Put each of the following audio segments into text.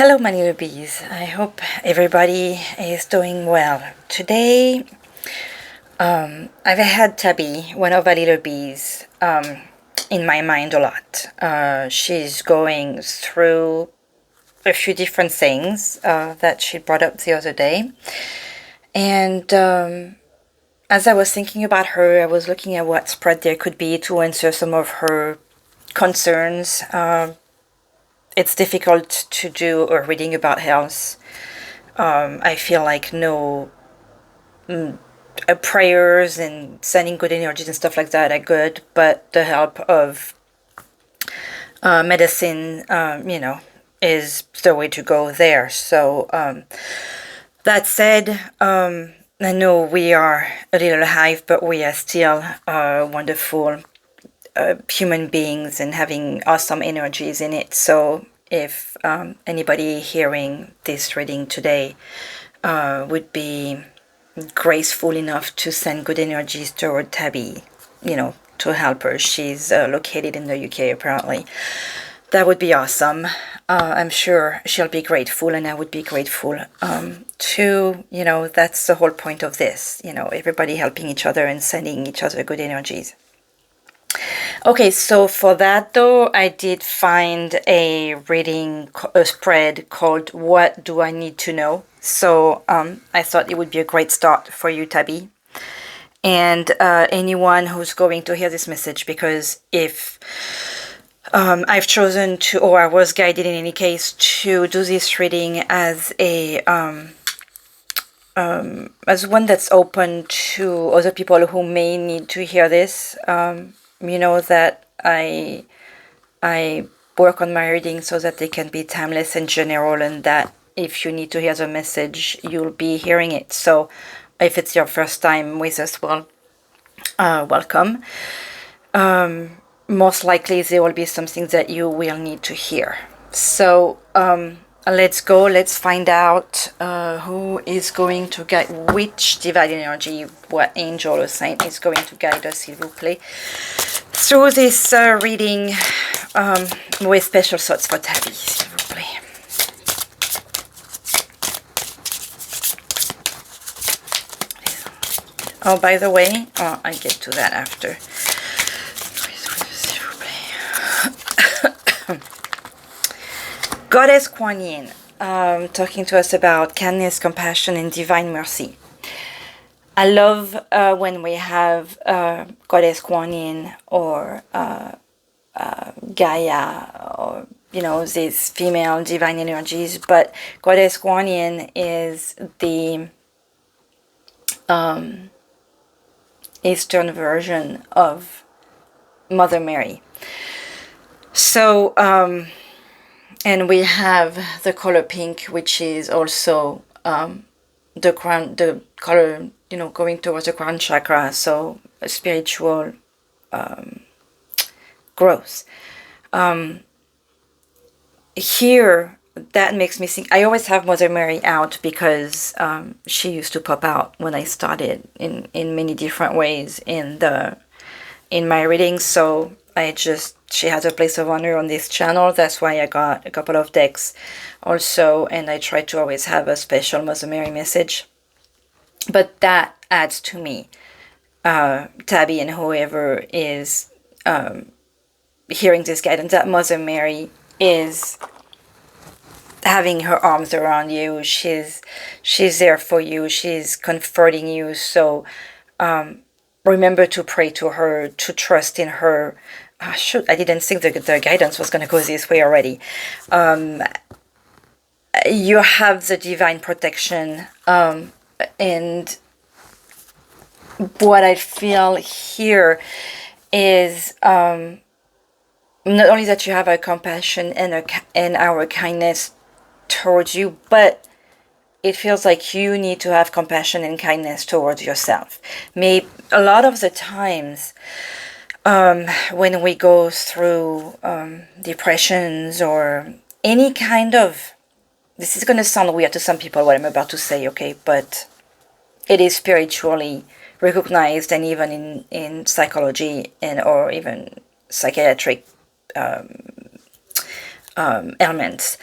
Hello, my little bees. I hope everybody is doing well. Today, I've had Tabby, one of our little bees, in my mind a lot. She's going through a few different things that she brought up the other day. And as I was thinking about her, I was looking at what spread there could be to answer some of her concerns. It's difficult to do a reading about health. I feel like prayers and sending good energies and stuff like that are good, but the help of medicine, is the way to go there. So that said, I know we are a little hive, but we are still wonderful human beings and having awesome energies in it. So if anybody hearing this reading today would be graceful enough to send good energies toward Tabby, to help her. She's located in the UK apparently. That would be awesome. I'm sure she'll be grateful, and I would be grateful too. That's the whole point of this. Everybody helping each other and sending each other good energies. Okay, so for that though, I did find a spread called What Do I Need to Know? So I thought it would be a great start for you, Tabby, and anyone who's going to hear this message, because if I've chosen to, or I was guided in any case, to do this reading as as one that's open to other people who may need to hear this. That I work on my reading so that they can be timeless and general, and that if you need to hear the message, you'll be hearing it. So if it's your first time with us, well, welcome. Most likely there will be something that you will need to hear. So let's go. Let's find out who is going to guide, which divine energy, what angel or saint is going to guide us, s'il vous plaît, through this reading with special thoughts for Tabby, s'il vous plaît. Oh, by the way, I get to that after. Goddess Kuan Yin, talking to us about kindness, compassion, and divine mercy. I love when we have Goddess Kuan Yin or Gaia, or these female divine energies, but Goddess Kuan Yin is the Eastern version of Mother Mary. So and we have the color pink, which is also the color, going towards the crown chakra, so a spiritual growth. Here, that makes me think, I always have Mother Mary out because she used to pop out when I started in many different ways in my readings. So she has a place of honor on this channel. That's why I got a couple of decks also, and I try to always have a special Mother Mary message. But that adds to me, Tabby and whoever is hearing this guidance, that Mother Mary is having her arms around you. She's there for you. She's comforting you. So remember to pray to her, to trust in her. Shoot, I didn't think the guidance was going to go this way already. You have the divine protection, and what I feel here is not only that you have our compassion and our kindness towards you, but it feels like you need to have compassion and kindness towards yourself. Maybe a lot of the times, when we go through depressions or any kind of, this is going to sound weird to some people what I'm about to say, okay, but it is spiritually recognized, and even in psychology or even psychiatric elements.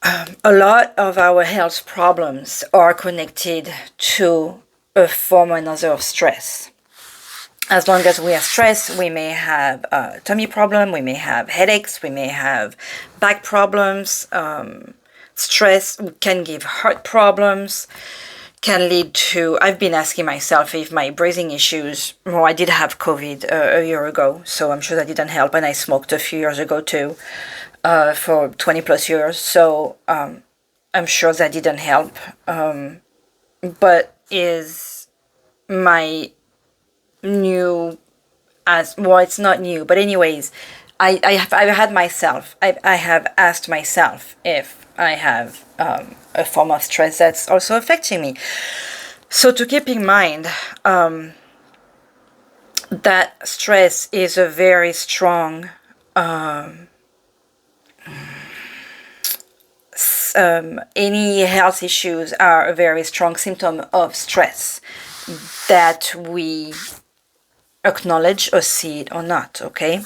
a lot of our health problems are connected to a form or another of stress. As long as we are stressed, we may have a tummy problem, we may have headaches, we may have back problems. Stress can give heart problems, can lead to... I've been asking myself if my breathing issues... Well, I did have COVID a year ago, so I'm sure that didn't help. And I smoked a few years ago too, for 20 plus years. So I'm sure that didn't help. But is my new... as well, it's not new, but anyways, I've asked myself if I have a form of stress that's also affecting me. So to keep in mind that stress is a very strong any health issues are a very strong symptom of stress that we acknowledge or see it or not, okay?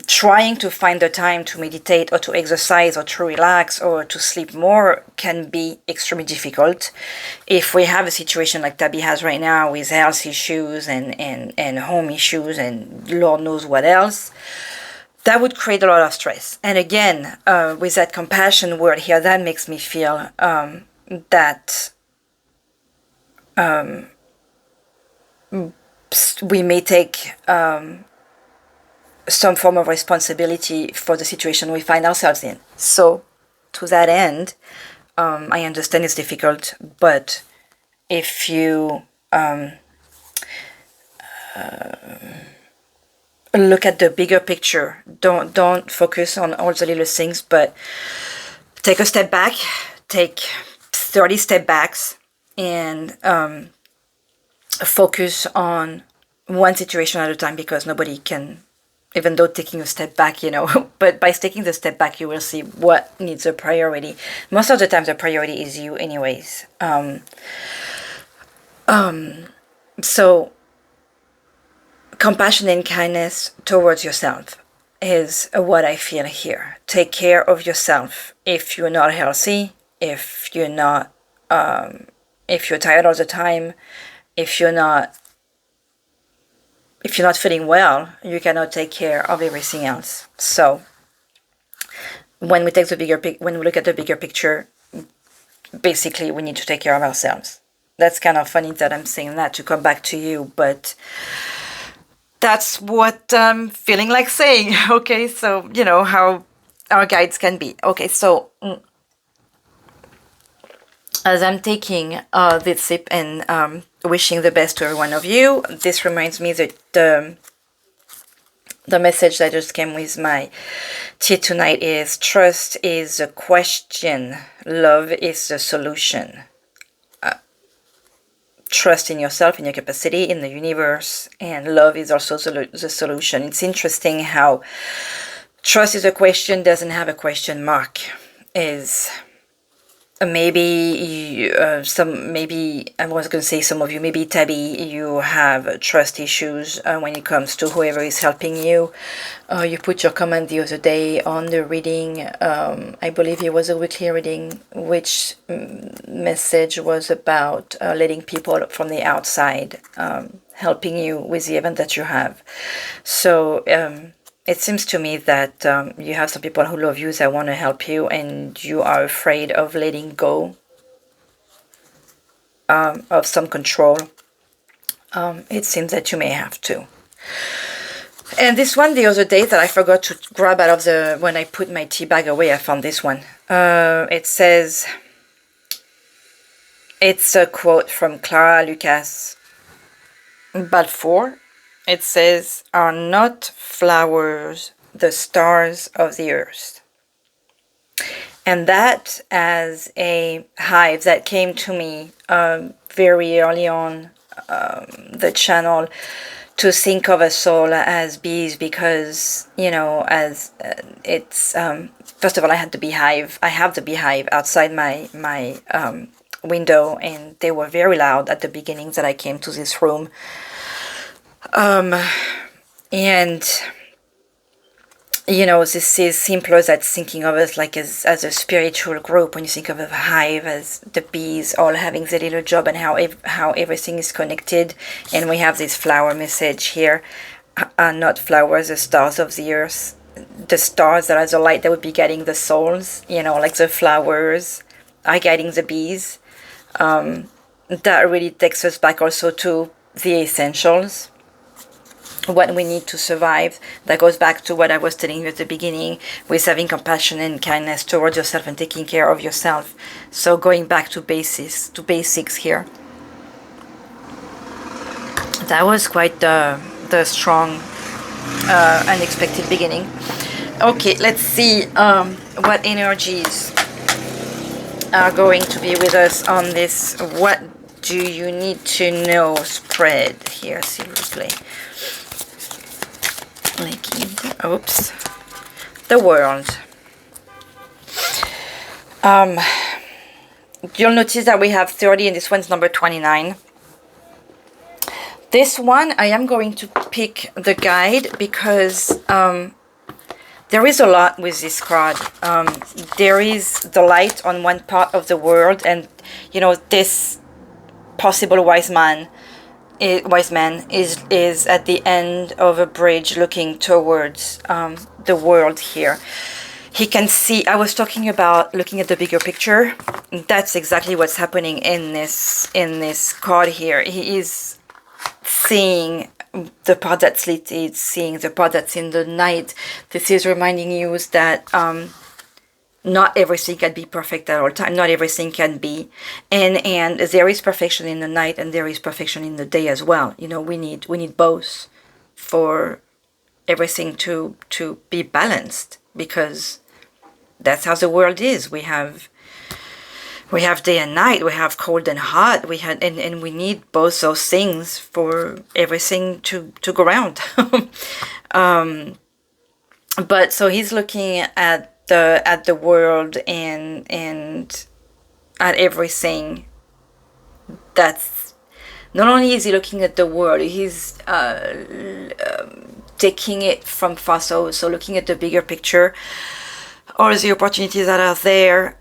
Trying to find the time to meditate or to exercise or to relax or to sleep more can be extremely difficult. If we have a situation like Tabby has right now with health issues and home issues and Lord knows what else, that would create a lot of stress. And again, with that compassion word here, that makes me feel that we may take some form of responsibility for the situation we find ourselves in. So, to that end, I understand it's difficult, but if you look at the bigger picture, don't focus on all the little things, but take a step back, take 30 step backs, and focus on one situation at a time, because nobody can, even though taking a step back, but by taking the step back, you will see what needs a priority. Most of the time, the priority is you anyways. So compassion and kindness towards yourself is what I feel here. Take care of yourself. If you're not healthy, if you're not, if you're tired all the time, if you're not feeling well, you cannot take care of everything else. So when we take when we look at the bigger picture, basically we need to take care of ourselves. That's kind of funny that I'm saying that to come back to you, but that's what I'm feeling like saying. Okay, so how our guides can be. Okay, so as I'm taking this sip and wishing the best to every one of you, this reminds me that the message that just came with my tea tonight is: trust is a question, love is the solution. Trust in yourself, in your capacity, in the universe, and love is also the solution. It's interesting how trust is a question, doesn't have a question mark. Is maybe I was going to say some of you, maybe Tabby, you have trust issues when it comes to whoever is helping you. You put your comment the other day on the reading, I believe it was a weekly reading, which message was about letting people from the outside helping you with the event that you have. So it seems to me that you have some people who love you, that want to help you, and you are afraid of letting go of some control. It seems that you may have to. And this one the other day that I forgot to grab out of when I put my tea bag away, I found this one. It says, it's a quote from Clara Lucas Balfour. It says, "Are not flowers the stars of the earth?" And that, as a hive, that came to me very early on the channel, to think of us all as bees, because as it's first of all, I have the beehive outside my window, and they were very loud at the beginning that I came to this room. And you know, this is simpler than thinking of us like as a spiritual group. When you think of a hive as the bees all having their little job and how everything is connected. And we have this flower message here, not flowers, the stars of the earth, the stars that are the light that would be guiding the souls, you know, like the flowers are guiding the bees. That really takes us back also to the essentials, what we need to survive. That goes back to what I was telling you at the beginning, with having compassion and kindness towards yourself and taking care of yourself. So going back to basics here. That was quite the strong, unexpected beginning. Okay, let's see what energies are going to be with us on this. What do you need to know spread here, s'il vous plaît? Oops. The world. You'll notice that we have 30 and this one's number 29. This one, I am going to pick the guide because there is a lot with this card. There is the light on one part of the world, and you know, this possible wise man is at the end of a bridge looking towards the world here. He can see, I was talking about looking at the bigger picture. That's exactly what's happening in this card here. He is seeing the part that's lit, he's seeing the part that's in the night. This is reminding you that not everything can be perfect at all time. Not everything can be, and there is perfection in the night and there is perfection in the day as well. You know, we need both for everything to be balanced, because that's how the world is. We have day and night, we have cold and hot, and we need both those things for everything to go around. But so he's looking at the world and at everything. That's not only is he looking at the world, he's taking it from far, so looking at the bigger picture, all the opportunities that are there.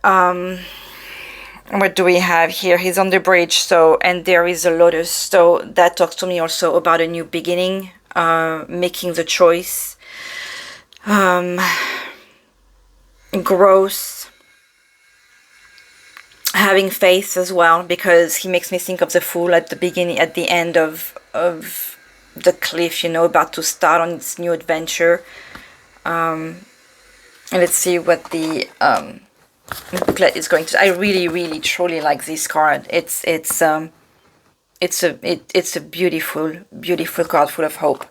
What do we have here? He's on the bridge, so, and there is a lotus, so that talks to me also about a new beginning, making the choice, growth, having faith as well, because he makes me think of the fool at the beginning, at the end of the cliff, you know, about to start on its new adventure. And let's see what the booklet is going to. I really truly like this card. It's a beautiful card full of hope.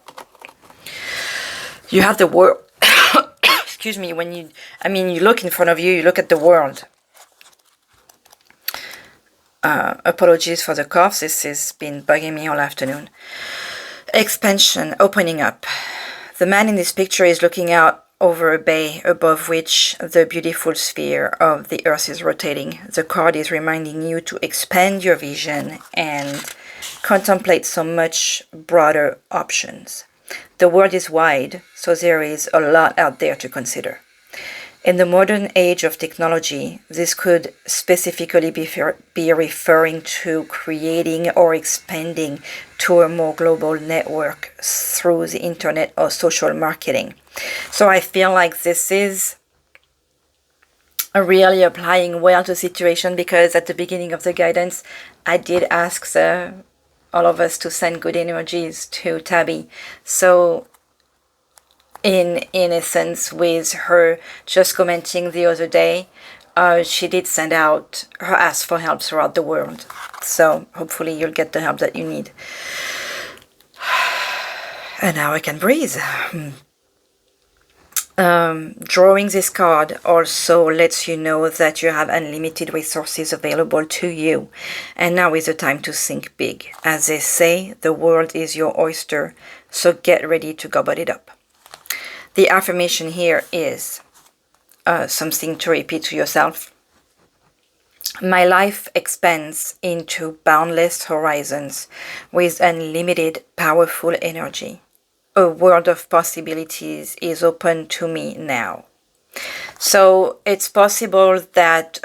You have the world. Excuse me. When you look in front of you, you look at the world. Apologies for the cough. This has been bugging me all afternoon. Expansion, opening up. The man in this picture is looking out over a bay above which the beautiful sphere of the earth is rotating. The card is reminding you to expand your vision and contemplate so much broader options. The world is wide, so there is a lot out there to consider. In the modern age of technology, this could specifically be referring to creating or expanding to a more global network through the internet or social marketing. So I feel like this is really applying well to the situation, because at the beginning of the guidance, I did ask all of us to send good energies to Tabby. So in essence, with her just commenting the other day, she did send out her ask for help throughout the world. So hopefully you'll get the help that you need. And now I can breathe. Drawing this card also lets you know that you have unlimited resources available to you, and now is the time to think big. As they say, the world is your oyster, so get ready to gobble it up. The affirmation here is something to repeat to yourself. My life expands into boundless horizons with unlimited powerful energy. a world of possibilities is open to me now. So it's possible that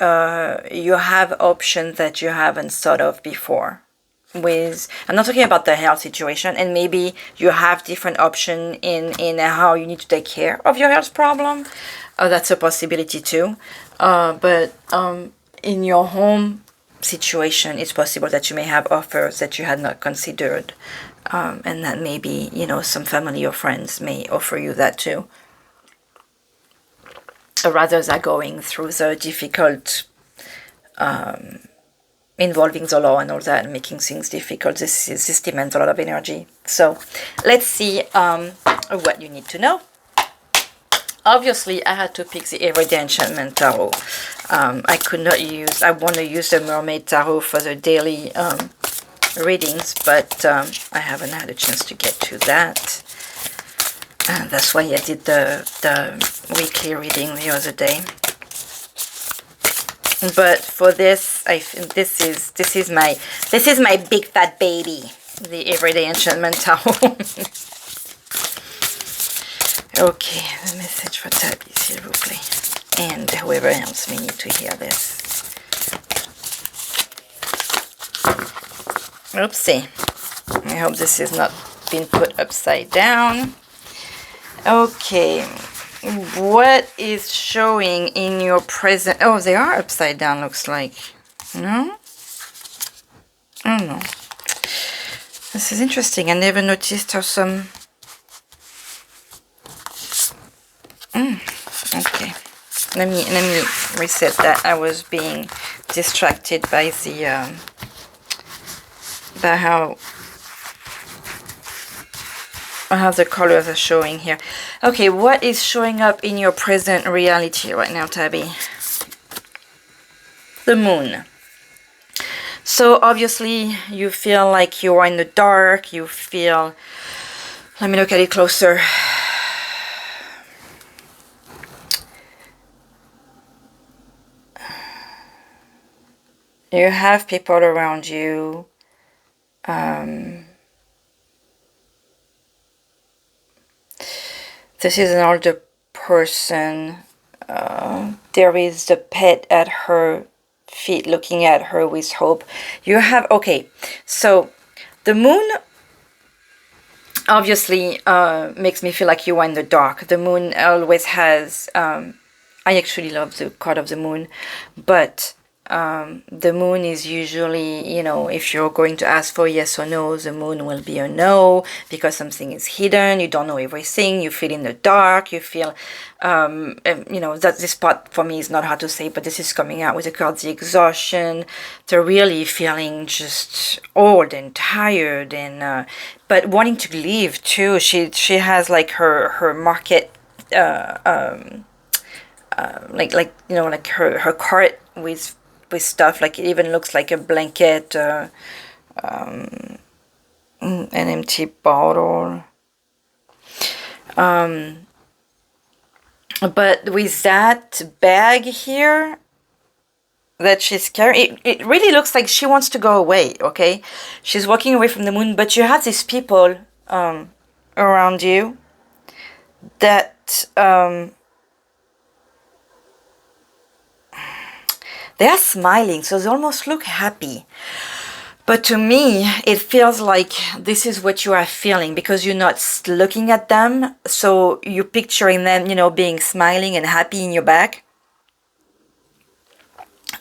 you have options that you haven't thought of before. I'm not talking about the health situation, and maybe you have different option in how you need to take care of your health problem. That's a possibility too. But in your home situation, it's possible that you may have offers that you had not considered, and that maybe, you know, some family or friends may offer you that too. Rather than going through the difficult involving the law and all that and making things difficult. This demands a lot of energy. So let's see what you need to know. Obviously, I had to pick the Everyday Enchantment Tarot. I want to use the Mermaid Tarot for the daily readings, but I haven't had a chance to get to that. And that's why I did the weekly reading the other day. But for this, this is my big fat baby, the Everyday Enchantment Tarot. Okay, the message for Tabby, s'il vous plaît, and whoever else may need to hear this. Oopsie. I hope this has not been put upside down. Okay. What is showing in your present? Oh, they are upside down, looks like. No? Oh, no. This is interesting. I never noticed how some... Okay. Let me reset that. I was being distracted by the... by how the colors are showing here. Okay, what is showing up in your present reality right now, Tabby? The moon. So obviously you feel like you are in the dark. You feel... Let me look at it closer. You have people around you. This is an older person. There is the pet at her feet looking at her with hope. You have... Okay, so the moon obviously makes me feel like you are in the dark. The moon always has... I actually love the card of the moon, but... the moon is usually, you know, if you're going to ask for yes or no, the moon will be a no, because something is hidden, you don't know everything, you feel in the dark, you feel, you know, that this part for me is not hard to say, but this is coming out with the card, the exhaustion, they're really feeling just old and tired, and, but wanting to leave too. She has like her market, like, you know, like her cart with stuff, like it even looks like a blanket, an empty bottle. But with that bag here that she's carrying, it really looks like she wants to go away, okay? She's walking away from the moon, but you have these people around you that... they are smiling, so they almost look happy. But to me, it feels like this is what you are feeling, because you're not looking at them, so you're picturing them, you know, being smiling and happy in your back.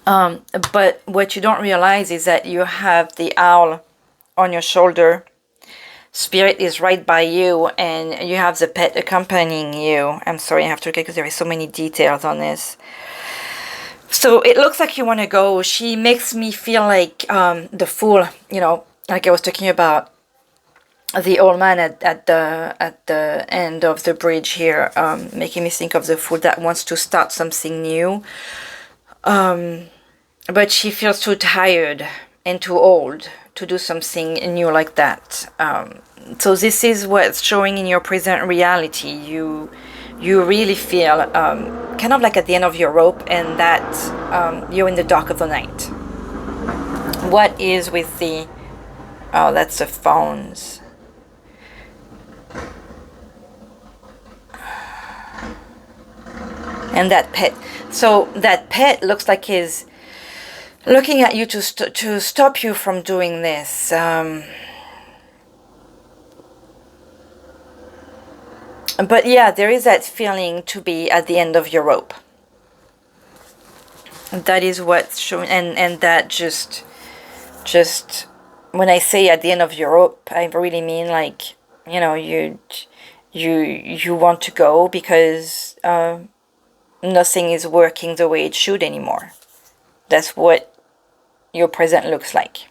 But what you don't realize is that you have the owl on your shoulder. Spirit is right by you, and you have the pet accompanying you. I'm sorry, I have to look at because there are so many details on this. So it looks like you want to go. She makes me feel like the fool, you know, like I was talking about the old man at the end of the bridge here, making me think of the fool that wants to start something new. But she feels too tired and too old to do something new like that. So this is what's showing in your present reality. You really feel kind of like at the end of your rope, and that you're in the dark of the night. What is with the... Oh, that's the phones. And that pet. So that pet looks like is looking at you to stop you from doing this. But yeah, there is that feeling to be at the end of your rope. That is what's showing, and that just when I say at the end of your rope, I really mean like, you know, you want to go because nothing is working the way it should anymore. That's what your present looks like.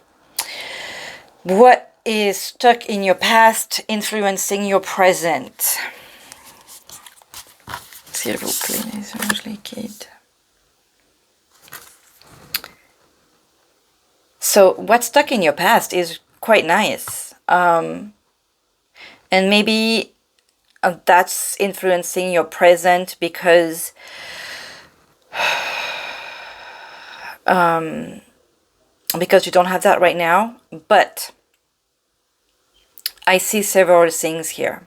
What is stuck in your past influencing your present? S'il vous plaît, les anges liquides. So what's stuck in your past is quite nice. And maybe that's influencing your present because you don't have that right now. But I see several things here.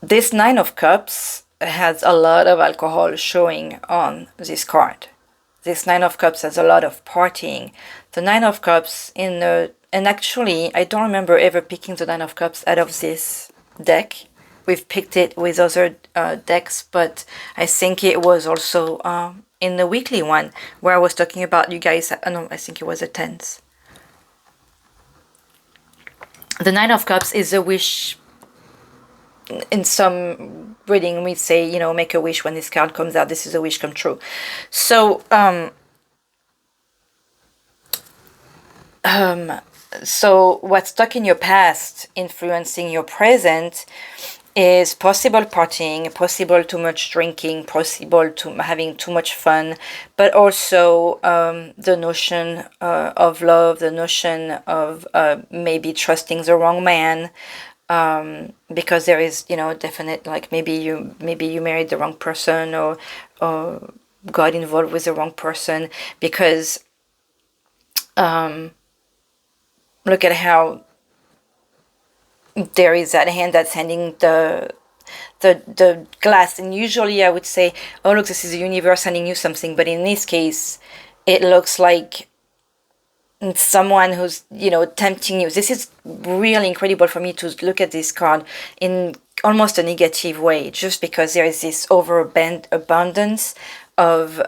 This Nine of Cups has a lot of alcohol showing on this card. This Nine of Cups has a lot of partying. The Nine of Cups and actually, I don't remember ever picking the Nine of Cups out of this deck. We've picked it with other decks, but I think it was also in the weekly one where I was talking about you guys. No, I think it was a 10th. The Nine of Cups is a wish. In some reading, we say, you know, make a wish when this card comes out. This is a wish come true. So, so what's stuck in your past influencing your present is possible partying, possible too much drinking, possible to having too much fun, but also the notion of love, the notion of maybe trusting the wrong man. Because there is, you know, definite, like maybe you married the wrong person or got involved with the wrong person because look at how there is that hand that's handing the glass, and usually I would say, oh look, this is the universe sending you something, but in this case it looks like someone who's, you know, tempting you. This is really incredible for me to look at this card in almost a negative way, just because there is this overabundance of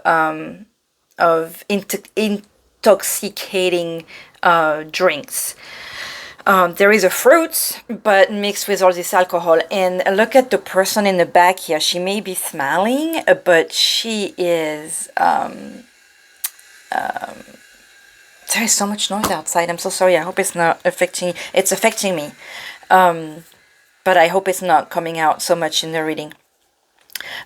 intoxicating drinks. There is a fruit, but mixed with all this alcohol. And look at the person in the back here. She may be smiling, but she is... there is so much noise outside. I'm so sorry. I hope it's not affecting... It's affecting me. But I hope it's not coming out so much in the reading.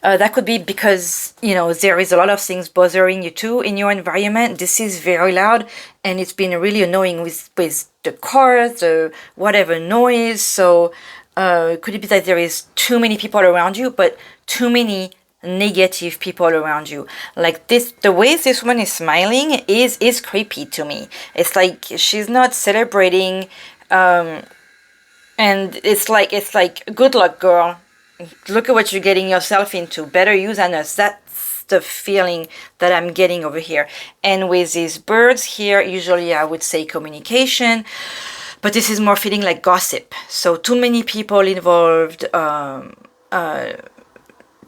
That could be because, you know, there is a lot of things bothering you too in your environment. This is very loud and it's been really annoying with the cars, the whatever noise. So could it be that there is too many people around you, but too many negative people around you? Like this, the way this woman is smiling is creepy to me. It's like she's not celebrating, and it's like good luck, girl. Look at what you're getting yourself into. Better you than us. That's the feeling that I'm getting over here. And with these birds here, usually I would say communication, but this is more feeling like gossip. So too many people involved,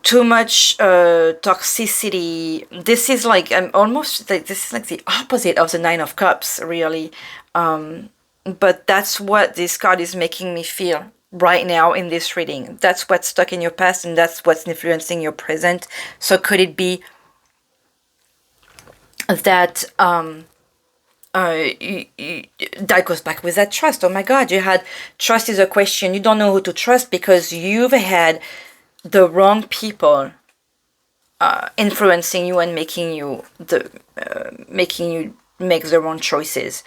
too much toxicity. This is like, I'm almost like, this is like the opposite of the Nine of Cups, really. But that's what this card is making me feel right now in this reading. That's what's stuck in your past and that's what's influencing your present. So could it be that that goes back with that trust? Oh my God, you had trust is a question. You don't know who to trust because you've had the wrong people influencing you and making you make the wrong choices.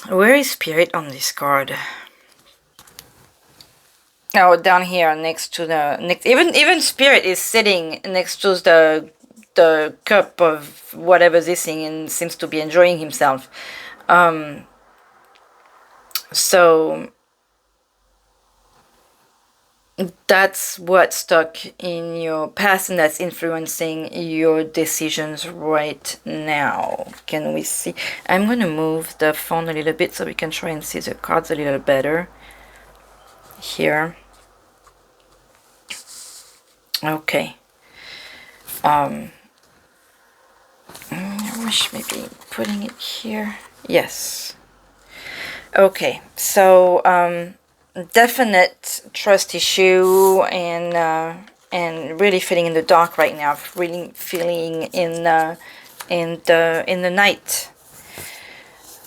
Where is Spirit on this card? Oh, down here next to the next. Even Spirit is sitting next to the cup of whatever this thing and seems to be enjoying himself. So that's what stuck in your past and that's influencing your decisions right now. Can we see? I'm going to move the phone a little bit so we can try and see the cards a little better here. Okay. I wish maybe putting it here. Yes. Okay, so definite trust issue and really feeling in the dark right now, really feeling in the night.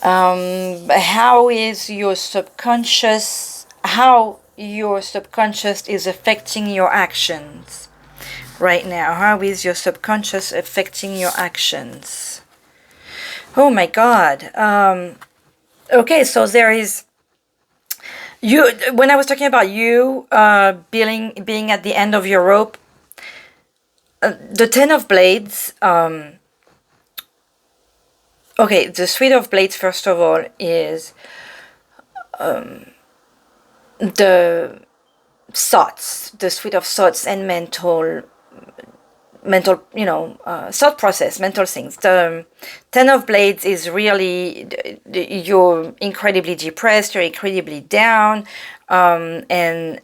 How is your subconscious? How your subconscious is affecting your actions right now? How is your subconscious affecting your actions? Oh my God. Okay, so there is you. When I was talking about you being at the end of your rope, the Ten of Blades. Okay, the Suite of Blades, first of all, is the thoughts, the Suite of thoughts and mental, thought process, mental things. The Ten of Blades is really, you're incredibly depressed, you're incredibly down, and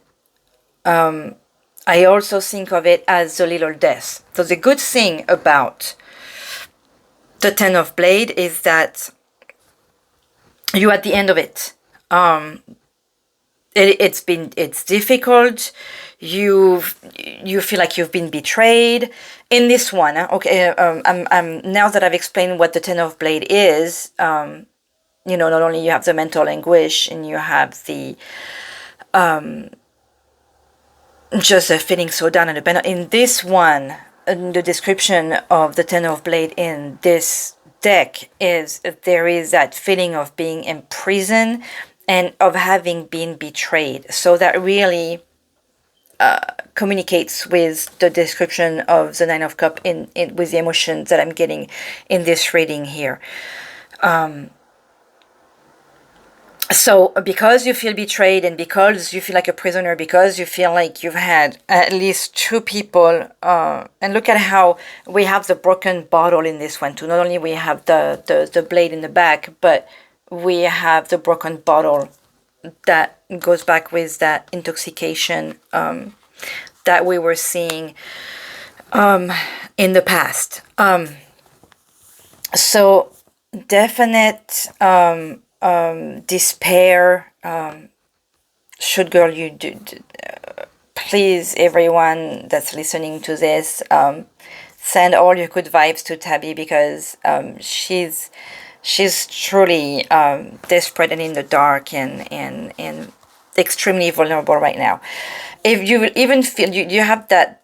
I also think of it as a little death. So the good thing about the Ten of Blade is that you're at the end of it. It's difficult. You feel like you've been betrayed in this one. Okay, I'm now that I've explained what the Ten of Blade is. Not only you have the mental anguish and you have the just feeling so down and abandoned. In this one, the description of the Ten of Blade in this deck is there is that feeling of being imprisoned and of having been betrayed. So that really communicates with the description of the Nine of Cups with the emotions that I'm getting in this reading here. So because you feel betrayed and because you feel like a prisoner, because you feel like you've had at least two people, and look at how we have the broken bottle in this one too. Not only we have the blade in the back, but we have the broken bottle that goes back with that intoxication that we were seeing in the past. So definite despair. Should girl, you do please, everyone that's listening to this, send all your good vibes to Tabby, because she's truly desperate and in the dark and extremely vulnerable right now. If you even feel you have that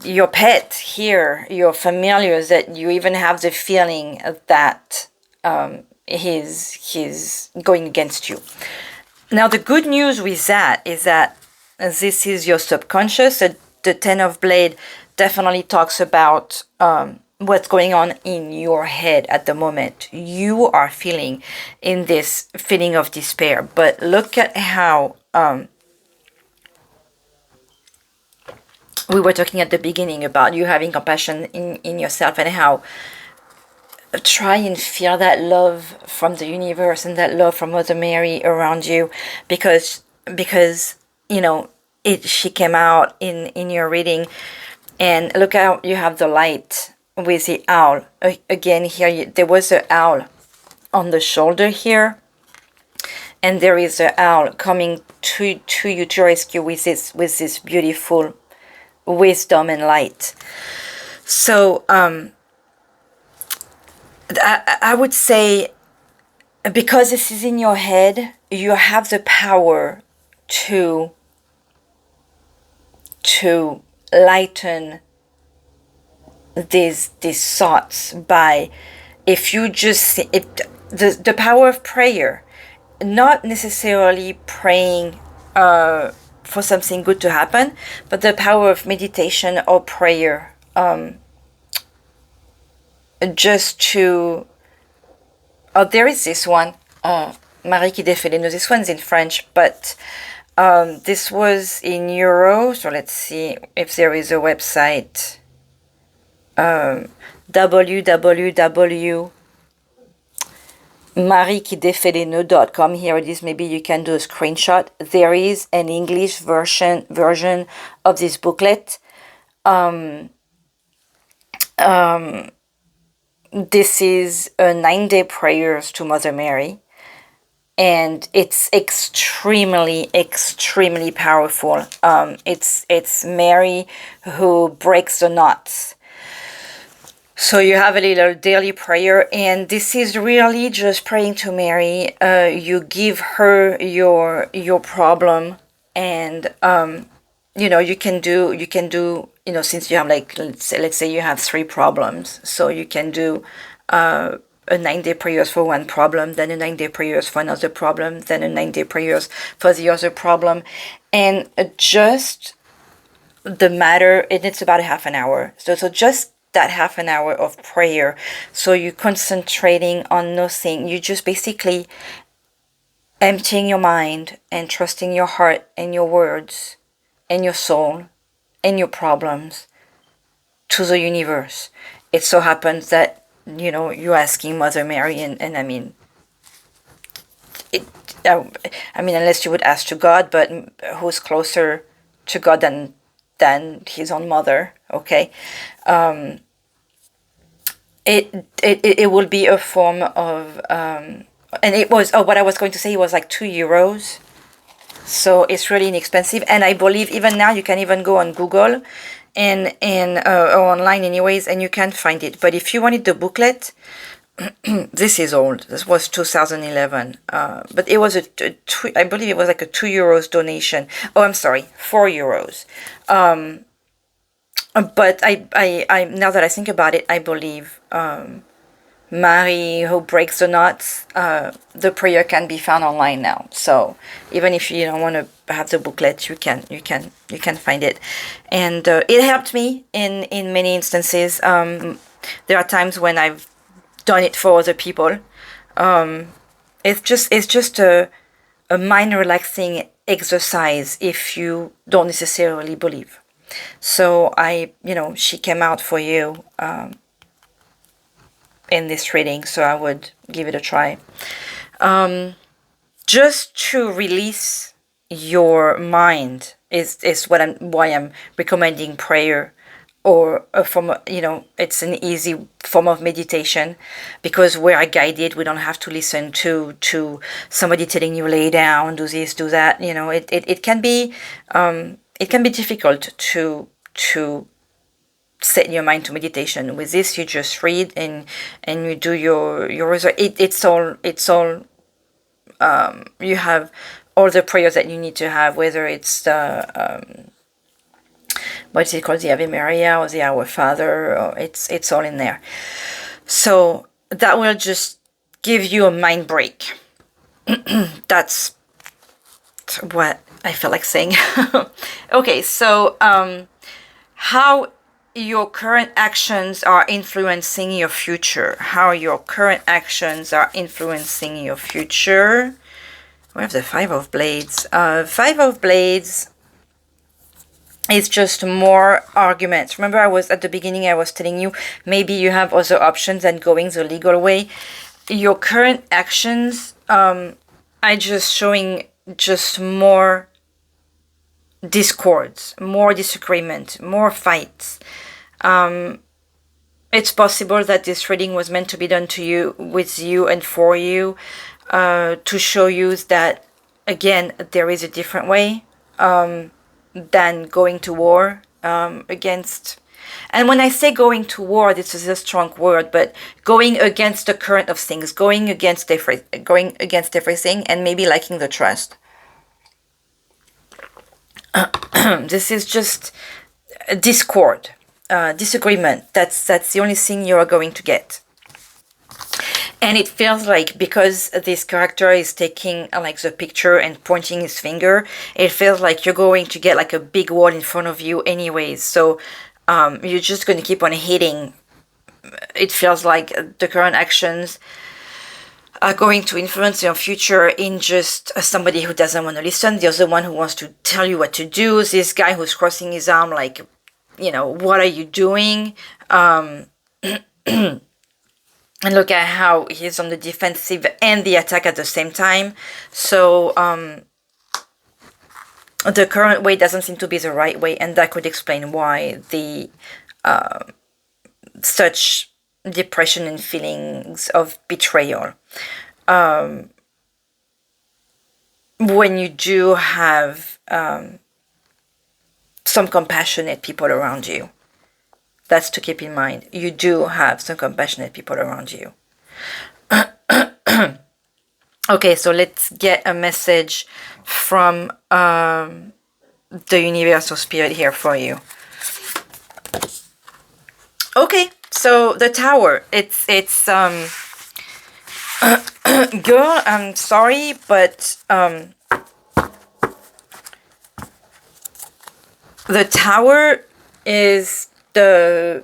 your pet here, your familiars, that you even have the feeling that he's going against you. Now the good news with that is that this is your subconscious. The Ten of Blade definitely talks about what's going on in your head at the moment. You are feeling in this feeling of despair, but look at how we were talking at the beginning about you having compassion in yourself, and how try and feel that love from the universe and that love from Mother Mary around you, because she came out in your reading. And look how you have the light with the owl. Again, here there was an owl on the shoulder here, and there is an owl coming to you to rescue with this beautiful wisdom and light. So I would say, because this is in your head, you have the power to lighten these thoughts by, if you just the power of prayer, not necessarily praying for something good to happen, but the power of meditation or prayer, just to there is this one, Marie qui défait les nœuds. This one's in French, but This was in euro, so let's see if there is a website. www.mariequidéfait-les-nœuds.com. Here it is. Maybe you can do a screenshot. There is an English version of this booklet. This is a 9-day prayers to Mother Mary, and it's extremely powerful. It's Mary who breaks the knots. So you have a little daily prayer, and this is really just praying to Mary. You give her your problem, and you can do since you have, like, let's say you have 3 problems, so you can do a 9-day prayers for one problem, then a 9-day prayers for another problem, then a 9-day prayers for the other problem, and just the matter, and it's about a half an hour. So just that half an hour of prayer. So you're concentrating on nothing. You just basically emptying your mind and trusting your heart and your words and your soul and your problems to the universe. It so happens that you're asking Mother Mary, and I mean, unless you would ask to God, but who's closer to God than his own mother? Okay, it will be a form of and it was, what I was going to say, it was like €2, so it's really inexpensive. And I believe even now you can even go on Google and or online anyways, and you can find it. But if you wanted the booklet, this is old. This was 2011. But it was I believe it was like a €2 donation. Oh, I'm sorry, €4. But I now that I think about it, I believe Mary who breaks the knots, the prayer can be found online now. So even if you don't want to have the booklet, you can find it. And it helped me in many instances. There are times when I've done it for other people. It's just a mind relaxing exercise if you don't necessarily believe. So she came out for you in this reading, so I would give it a try. Just to release your mind is why I'm recommending prayer, or a form of, it's an easy form of meditation, because we are guided. We don't have to listen to somebody telling you lay down, do this, do that. It can be difficult to set your mind to meditation. With this, you just read and you do your result. It's all you have all the prayers that you need to have, whether it's the what is it called, the Ave Maria or the Our Father, or it's all in there. So that will just give you a mind break. That's what I feel like saying. Okay, so how your current actions are influencing your future. How your current actions are influencing your future. We have the 5 of Blades. 5 of Blades is just more arguments. Remember, at the beginning, I was telling you, maybe you have other options than going the legal way. Your current actions are just showing just more discords, more disagreement, more fights. It's possible that this reading was meant to be done to you, with you, and for you, to show you that, again, there is a different way than going to war against. And when I say going to war, this is a strong word, but going against the current of things, going against everything, and maybe lacking the trust. This is just a discord, disagreement. That's the only thing you are going to get. And it feels like, because this character is taking like the picture and pointing his finger, it feels like you're going to get like a big wall in front of you anyways. So you're just going to keep on hitting. It feels like the current actions are going to influence your future in just somebody who doesn't want to listen. There's the one who wants to tell you what to do. This guy who's crossing his arm like, what are you doing? And look at how he's on the defensive and the attack at the same time. So the current way doesn't seem to be the right way, and that could explain why the such depression and feelings of betrayal. When you do have some compassionate people around you. That's to keep in mind. You do have some compassionate people around you. Okay, so let's get a message from the universal spirit here for you. Okay, so the tower. It's girl, I'm sorry, but the tower is the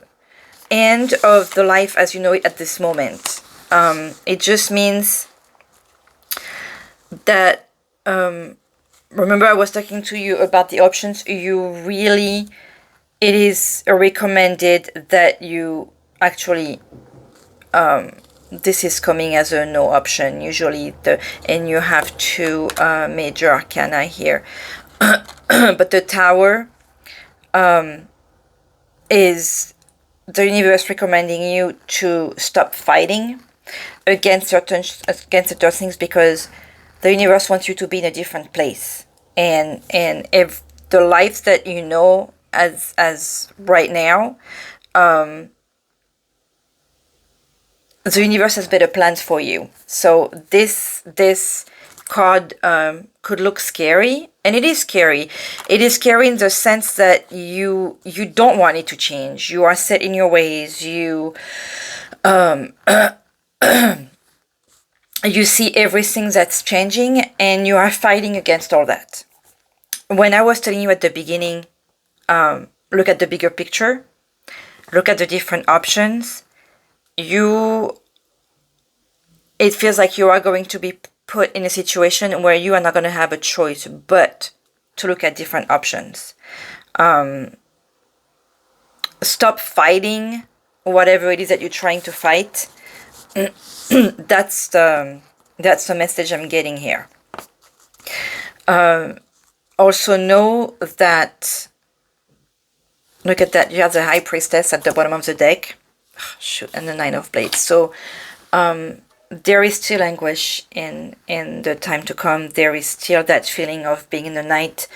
end of the life as you know it at this moment. It just means that, remember I was talking to you about the options. It is recommended that you actually, this is coming as a no option usually, and you have two major arcana here. But the tower is the universe recommending you to stop fighting against certain things, because the universe wants you to be in a different place, and if the life that you know as right now, the universe has better plans for you. So this card could look scary, and it is scary. It is scary in the sense that you don't want it to change. You are set in your ways. You you see everything that's changing, and you are fighting against all that. When I was telling you at the beginning, look at the bigger picture, look at the different options. It feels like you are going to be put in a situation where you are not going to have a choice but to look at different options. Stop fighting whatever it is that you're trying to fight. That's the message I'm getting here. Also know that, look at that, you have the High Priestess at the bottom of the deck. Shoot, and the Nine of Blades. So there is still anguish in the time to come. There is still that feeling of being in the night.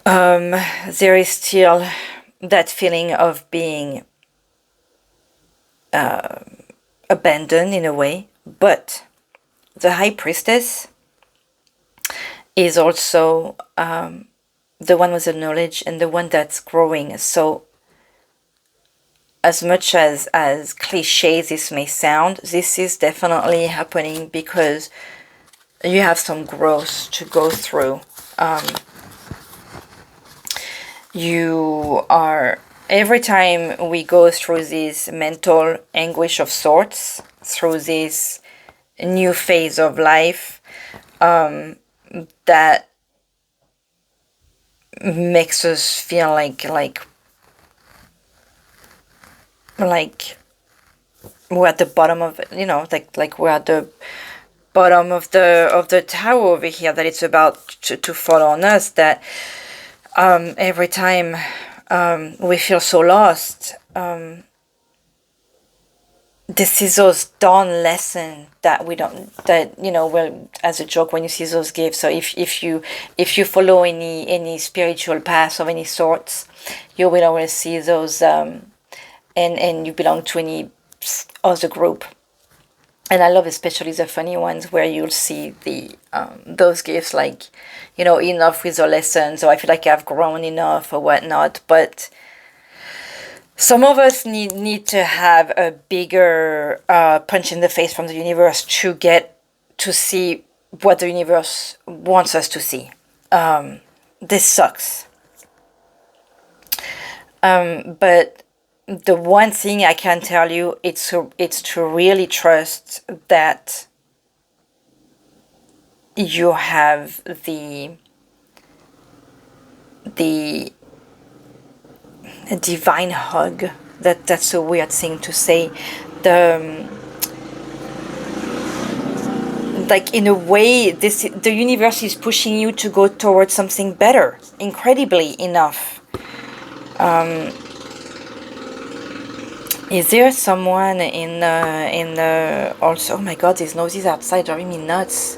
There is still that feeling of being abandoned in a way. But the High Priestess is also the one with the knowledge and the one that's growing. So as much as cliche this may sound, this is definitely happening because you have some growth to go through. You are, every time we go through this mental anguish of sorts, through this new phase of life, that makes us feel like we're at the bottom of it, like we're at the bottom of the tower over here, that it's about to fall on us, that every time we feel so lost, this is those dawn lesson that well, as a joke, when you see those gifts. So if you follow any spiritual path of any sorts, you will always see those, and you belong to any other group. And I love especially the funny ones where you'll see those gifts, like, enough with the lessons, or I feel like I've grown enough or whatnot. But some of us need to have a bigger punch in the face from the universe to get to see what the universe wants us to see. This sucks. But the one thing I can tell you, it's to really trust that you have the a divine hug. That's a weird thing to say. The like, in a way, the universe is pushing you to go towards something better, incredibly enough. Is there someone in the also? Oh my God, these noses outside driving me nuts.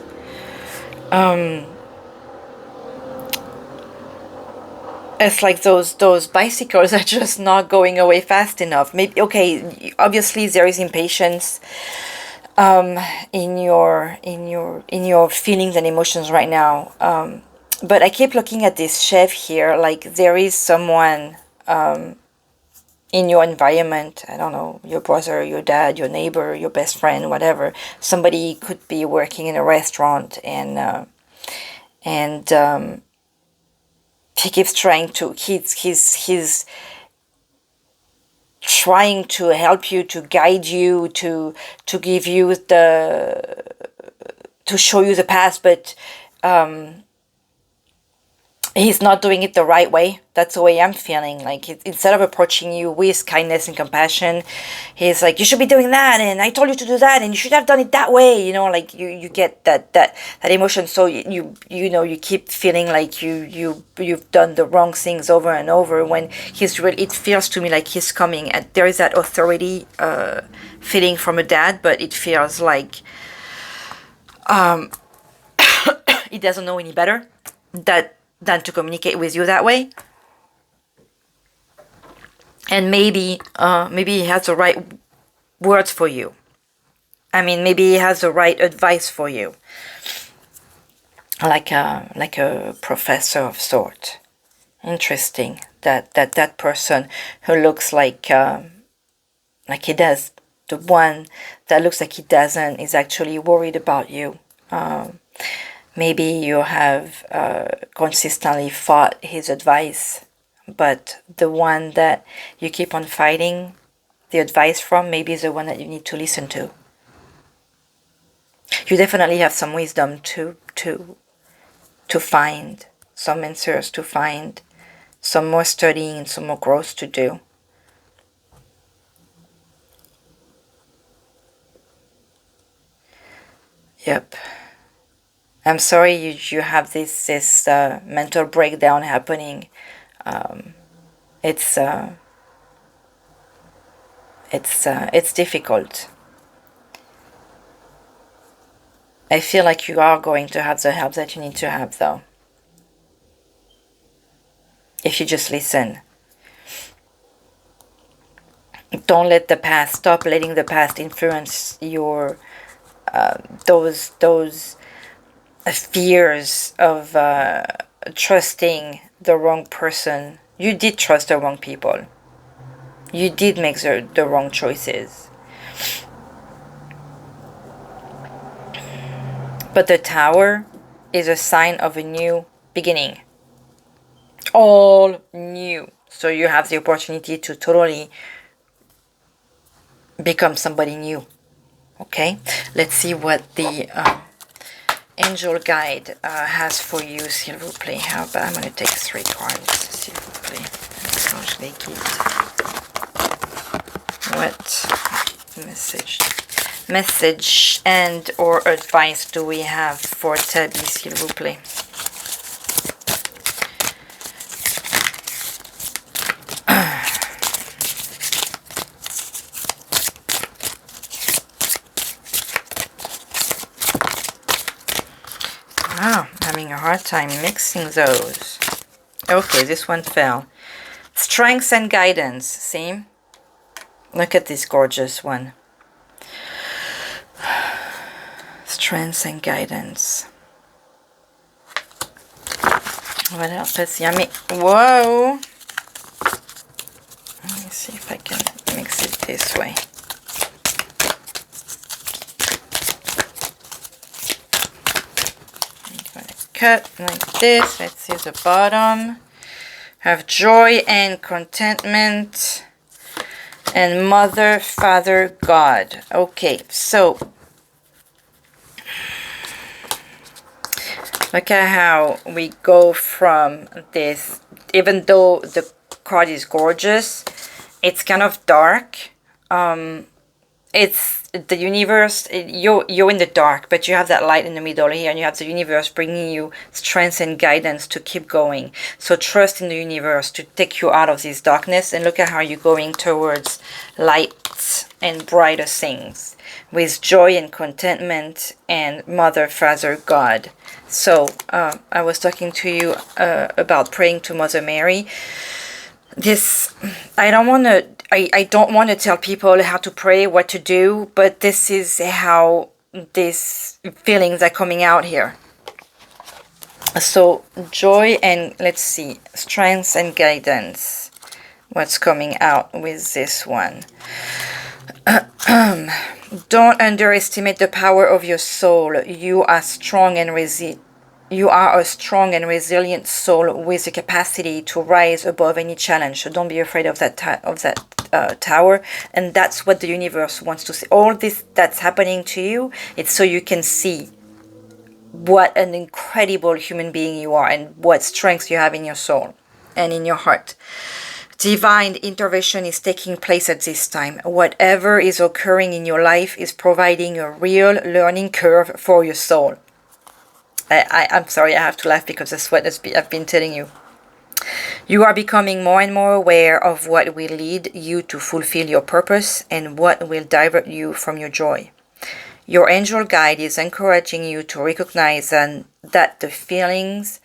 It's like those bicycles are just not going away fast enough. Maybe, okay, obviously there is impatience in your feelings and emotions right now. But I keep looking at this chef here, like there is someone in your environment. I don't know, your brother, your dad, your neighbor, your best friend, whatever. Somebody could be working in a restaurant, and he keeps trying to, he's trying to help you, to guide you, to give you to show you the path, but he's not doing it the right way. That's the way I'm feeling. Like, instead of approaching you with kindness and compassion, he's like, you should be doing that, and I told you to do that, and you should have done it that way. You know, like you get that emotion. So you know, you keep feeling like you've done the wrong things over and over. When he's really, it feels to me like he's coming. And there is that authority feeling from a dad, but it feels like he doesn't know any better than to communicate with you that way. And maybe he has the right words for you. I mean, maybe he has the right advice for you, like a professor of sort. Interesting that person who looks like he does, the one that looks like he doesn't, is actually worried about you. Maybe you have consistently fought his advice, but the one that you keep on fighting the advice from, maybe is the one that you need to listen to. You definitely have some wisdom to find, some answers to find, some more studying and some more growth to do. Yep. I'm sorry you have this mental breakdown happening. It's difficult. I feel like you are going to have the help that you need to have, though, if you just listen. Don't let the past, stop letting the past influence your those fears of trusting the wrong person. You did trust the wrong people. You did make the wrong choices. But the tower is a sign of a new beginning. All new. So you have the opportunity to totally become somebody new. Okay? Let's see what the angel guide has for you, s'il vous plaît. How about, I'm going to take 3 cards, s'il vous plaît. Quand je les quitte. What message and or advice do we have for Tabby, s'il vous plaît? Wow, having a hard time mixing those. Okay, this one fell. Strength and guidance, see? Look at this gorgeous one. Strength and guidance. What else? Let's see. Whoa! Let me see if I can mix it this way. Cut like this. Let's see the bottom. Have joy and contentment and Mother, Father, God. Okay, so Look at how we go from this, even though the card is gorgeous, it's kind of dark. It's the universe, you're in the dark, but you have that light in the middle here, and you have the universe bringing you strength and guidance to keep going. So trust in the universe to take you out of this darkness, and look at how you're going towards light and brighter things with joy and contentment and Mother, Father, God. So I was talking to you about praying to Mother Mary. This, I don't want to tell people how to pray, what to do, but this is how these feelings are coming out here. So joy and, let's see, strength and guidance. What's coming out with this one? Don't underestimate the power of your soul. You are strong and resilient. You are a strong and resilient soul with the capacity to rise above any challenge. So don't be afraid of that tower. And that's what the universe wants to see. All this that's happening to you, it's so you can see what an incredible human being you are and what strength you have in your soul and in your heart. Divine intervention is taking place at this time. Whatever is occurring in your life is providing a real learning curve for your soul. I'm sorry, I have to laugh because that's what I've been telling you. You are becoming more and more aware of what will lead you to fulfill your purpose and what will divert you from your joy. Your angel guide is encouraging you to recognize that the feelings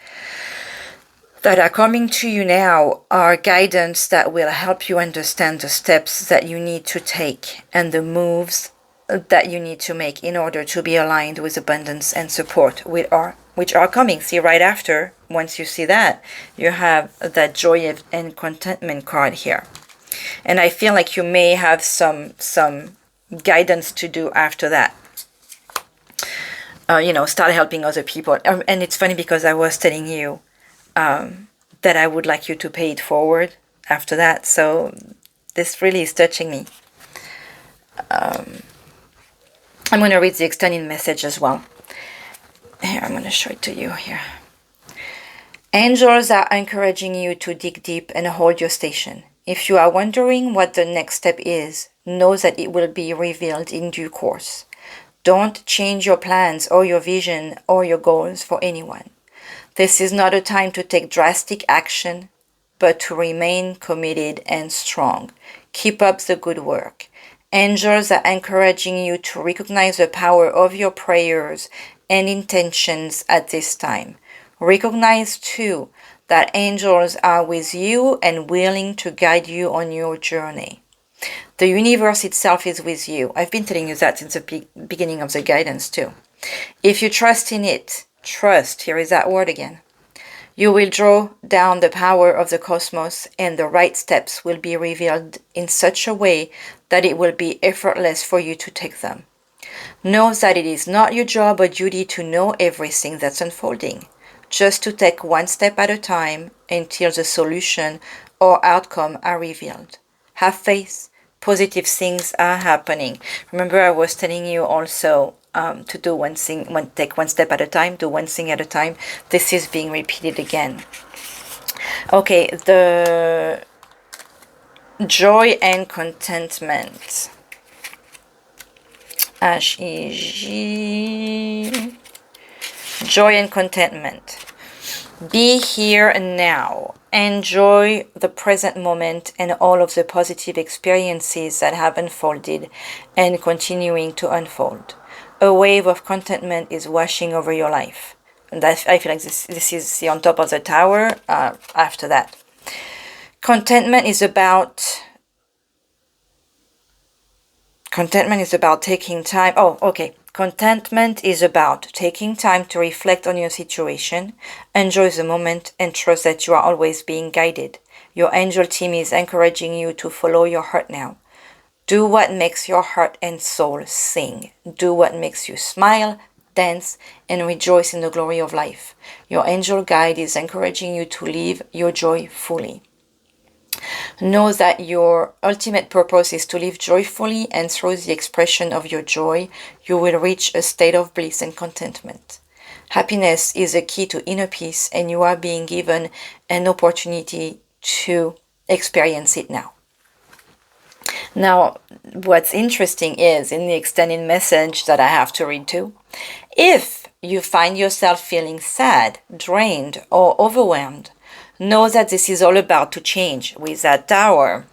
that are coming to you now are guidance that will help you understand the steps that you need to take and the moves that you need to make in order to be aligned with abundance and support which are coming. See, right after, once you see that, you have that joy and contentment card here. And I feel like you may have some guidance to do after that. Start helping other people. And it's funny because I was telling you that I would like you to pay it forward after that. So this really is touching me. I'm going to read the extended message as well. Here, I'm going to show it to you here. Angels are encouraging you to dig deep and hold your station. If you are wondering what the next step is, know that it will be revealed in due course. Don't change your plans or your vision or your goals for anyone. This is not a time to take drastic action, but to remain committed and strong. Keep up the good work. Angels are encouraging you to recognize the power of your prayers and intentions at this time. Recognize too that angels are with you and willing to guide you on your journey. The universe itself is with you. I've been telling you that since the beginning of the guidance too. If you trust in it, trust, here is that word again. You will draw down the power of the cosmos and the right steps will be revealed in such a way that it will be effortless for you to take them. Know that it is not your job or duty to know everything that's unfolding, just to take one step at a time until the solution or outcome are revealed. Have faith, positive things are happening. Remember, I was telling you also to do one thing, take one step at a time, do one thing at a time. This is being repeated again. Okay, the joy and contentment. Joy and contentment. Be here and now. Enjoy the present moment and all of the positive experiences that have unfolded and continuing to unfold. A wave of contentment is washing over your life. And I feel like this is on top of the tower after that. Contentment is about taking time. Oh, okay. Contentment is about taking time to reflect on your situation, enjoy the moment, and trust that you are always being guided. Your angel team is encouraging you to follow your heart now. Do what makes your heart and soul sing. Do what makes you smile, dance, and rejoice in the glory of life. Your angel guide is encouraging you to live your joy fully. Know that your ultimate purpose is to live joyfully, and through the expression of your joy, you will reach a state of bliss and contentment. Happiness is a key to inner peace, and you are being given an opportunity to experience it now. Now, what's interesting is, in the extended message that I have to read too, if you find yourself feeling sad, drained, or overwhelmed, know that this is all about to change with that tower.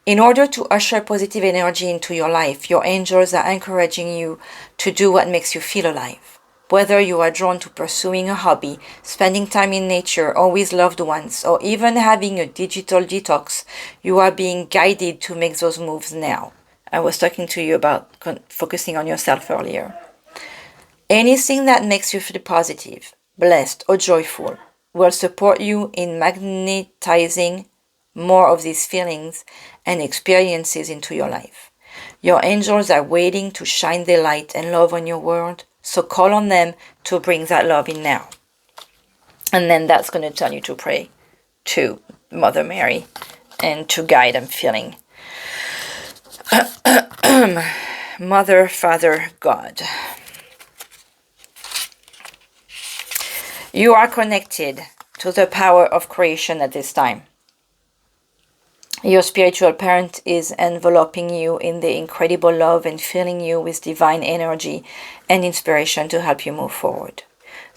In order to usher positive energy into your life, your angels are encouraging you to do what makes you feel alive. Whether you are drawn to pursuing a hobby, spending time in nature or with loved ones, or even having a digital detox, you are being guided to make those moves now. I was talking to you about focusing on yourself earlier. Anything that makes you feel positive, blessed, or joyful will support you in magnetizing more of these feelings and experiences into your life. Your angels are waiting to shine their light and love on your world, so call on them to bring that love in now. And then that's going to tell you to pray to Mother Mary and to guide I'm feeling. Mother, Father, God. You are connected to the power of creation at this time. Your spiritual parent is enveloping you in the incredible love and filling you with divine energy and inspiration to help you move forward.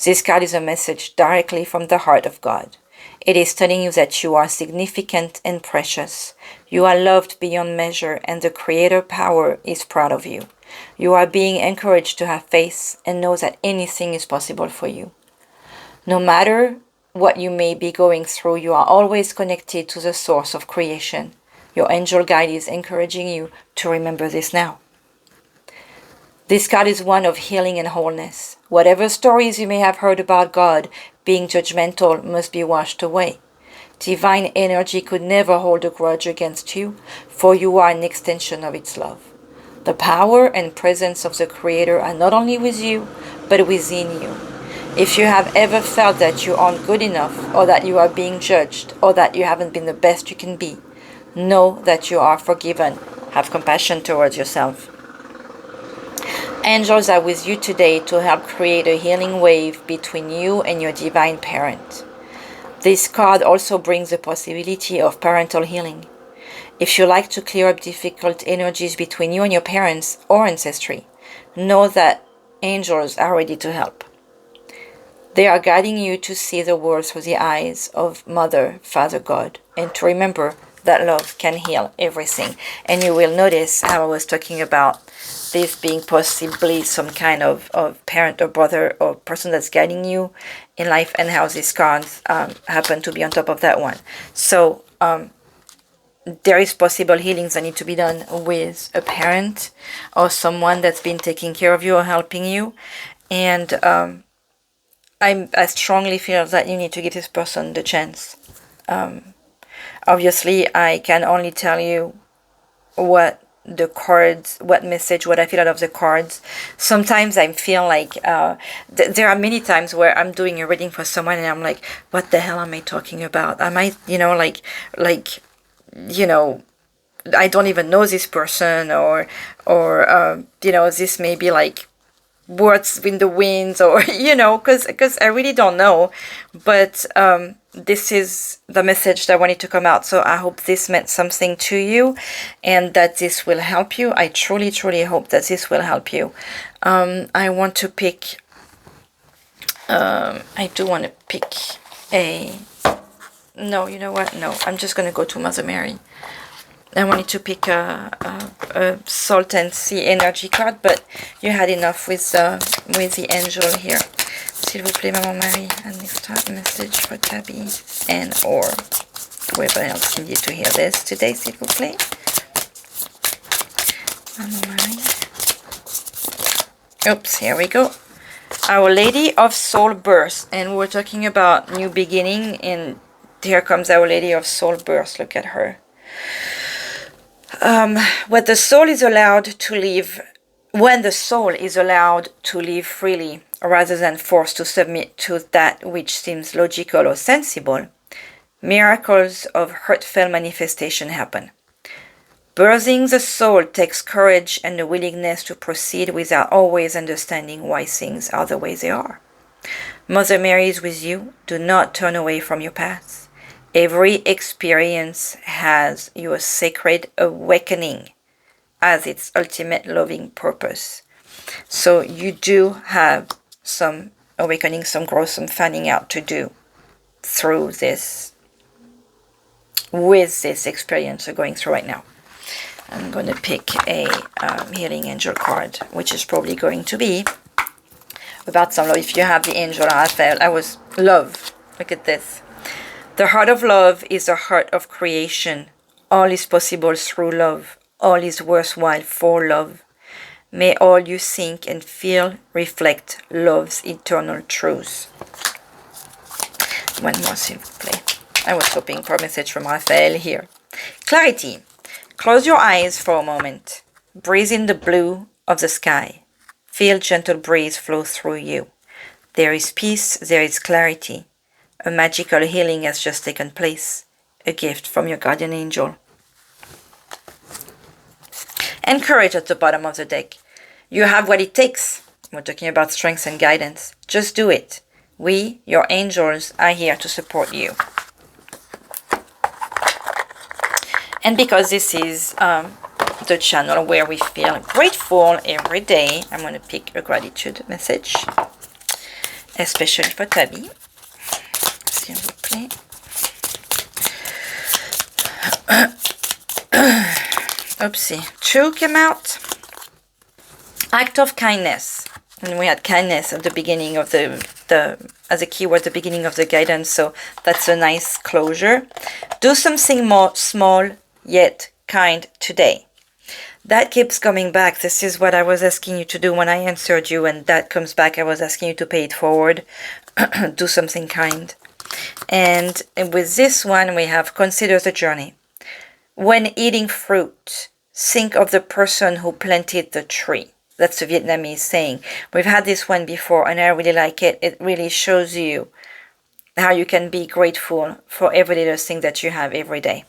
This card is a message directly from the heart of God. It is telling you that you are significant and precious. You are loved beyond measure, and the Creator power is proud of you. You are being encouraged to have faith and know that anything is possible for you. No matter what you may be going through, you are always connected to the source of creation. Your angel guide is encouraging you to remember this now. This card is one of healing and wholeness. Whatever stories you may have heard about God being judgmental must be washed away. Divine energy could never hold a grudge against you, for you are an extension of its love. The power and presence of the Creator are not only with you, but within you. If you have ever felt that you aren't good enough, or that you are being judged, or that you haven't been the best you can be, know that you are forgiven. Have compassion towards yourself. Angels are with you today to help create a healing wave between you and your divine parent. This card also brings the possibility of parental healing. If you like to clear up difficult energies between you and your parents or ancestry, know that angels are ready to help. They are guiding you to see the world through the eyes of Mother, Father, God, and to remember that love can heal everything. And you will notice how I was talking about this being possibly some kind of parent or brother or person that's guiding you in life, and how these cards happen to be on top of that one. So there is possible healings that need to be done with a parent or someone that's been taking care of you or helping you. And I strongly feel that you need to give this person the chance. Obviously, I can only tell you what the cards, what message, what I feel out of the cards. Sometimes I feel like there are many times where I'm doing a reading for someone and I'm like, what the hell am I talking about? Am I, I don't even know this person, or this may be like words in the winds, or because I really don't know. But this is the message that wanted to come out. So I hope this meant something to you and that this will help you. I truly hope that this will help you. I want to pick I do want to pick a no, you know what, no, I'm just gonna go to Mother Mary. I wanted to pick a Salt and Sea energy card, but you had enough with the angel here. S'il vous plaît, Maman Marie, an extra message for Tabby and or whoever else needed to hear this today, s'il vous plaît. Maman Marie. Oops, here we go. Our Lady of Soul Birth, and we're talking about new beginning, and here comes Our Lady of Soul Birth. Look at her. When the soul is allowed to live freely, rather than forced to submit to that which seems logical or sensible, miracles of heartfelt manifestation happen. Birthing the soul takes courage and the willingness to proceed without always understanding why things are the way they are. Mother Mary is with you. Do not turn away from your path. Every experience has your sacred awakening as its ultimate loving purpose. So you do have some awakening, some growth, some finding out to do through this, with this experience you're going through right now. I'm going to pick a healing angel card, which is probably going to be about some love. If you have the angel Raphael, I was love. Look at this. The heart of love is the heart of creation. All is possible through love. All is worthwhile for love. May all you think and feel reflect love's eternal truth. One more, s'il vous plaît. I was hoping for a message from Raphael here. Clarity. Close your eyes for a moment. Breathe in the blue of the sky. Feel gentle breeze flow through you. There is peace, there is clarity. A magical healing has just taken place. A gift from your guardian angel. And courage at the bottom of the deck. You have what it takes. We're talking about strength and guidance. Just do it. We, your angels, are here to support you. And because this is the channel where we feel grateful every day, I'm going to pick a gratitude message, especially for Tabby. S'il vous plaît. Oopsie. 2 came out. Act of kindness. And we had kindness at the beginning of the as a keyword at the beginning of the guidance, so that's a nice closure. Do something more small yet kind today. That keeps coming back. This is what I was asking you to do when I answered you, and that comes back. I was asking you to pay it forward. Do something kind. And with this one, we have consider the journey. When eating fruit, think of the person who planted the tree. That's a Vietnamese saying. We've had this one before, and I really like it. It really shows you how you can be grateful for every little thing that you have every day.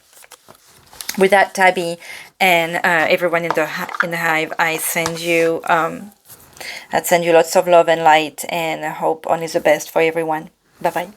With that, Tabby and everyone in the hive, I send you lots of love and light, and I hope all is the best for everyone. Bye bye.